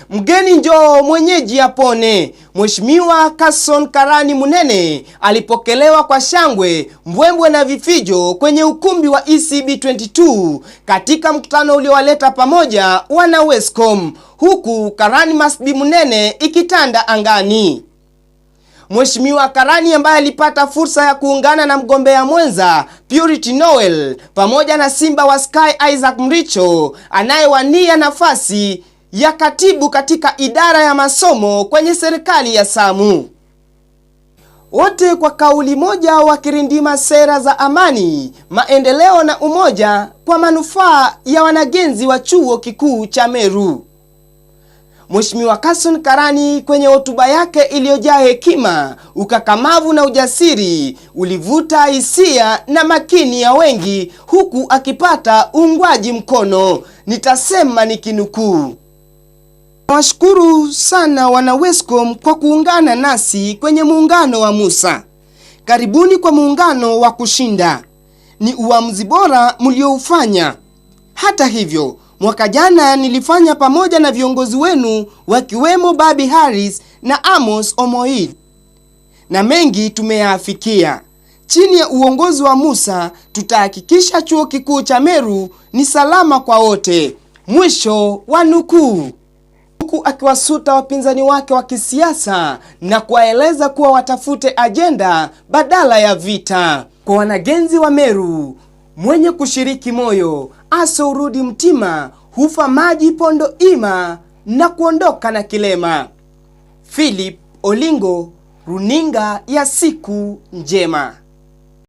Mgeni njoo mwenyeji apone. Mheshimiwa Carson Karani Munene alipokelewa kwa shangwe, mbwembwe na vifijo kwenye ukumbi wa ECB 22 katika mkutano uliowaleta pamoja wana Wescom, huku Karani Must Be Munene ikitanda angani. Mheshimiwa Karani ambaye alipata fursa ya kuungana na mgombea mwenza Purity Noel pamoja na Simba wa Sky Isaac Mricho anayewania nafasi ya katibu katika idara ya masomo kwenye serikali ya Samu. Wote kwa kauli moja wakirindima sera za amani, maendeleo na umoja kwa manufaa ya wanagenzi wa chuo kikuu cha Meru. Mheshimiwa Carson Karani kwenye hotuba yake iliyojaa hekima, ukakamavu na ujasiri ulivuta hisia na makini ya wengi, huku akipata uungwaji mkono. Nitasema nikinukuu: "Nawashukuru sana wana Wescom kwa kuungana nasi kwenye muungano wa Musa. Karibuni kwa muungano wa kushinda. Ni uamuzi bora mlioufanya. Hata hivyo, mwaka jana nilifanya pamoja na viongozi wenu wakiwemo Babi Harris na Amos Omoid, na mengi tumeyaafikia. Chini ya uongozi wa Musa tutahakikisha chuo kikuu cha Meru ni salama kwa wote." Mwisho wa nukuu. Huku akiwasuta wapinzani wake wa kisiasa na kuwaeleza kuwa watafute ajenda badala ya vita. Kwa wanagenzi wa Meru, mwenye kushiriki moyo aso urudi mtima, hufa maji pondo ima na kuondoka na kilema. Philip Olingo, runinga ya Siku Njema.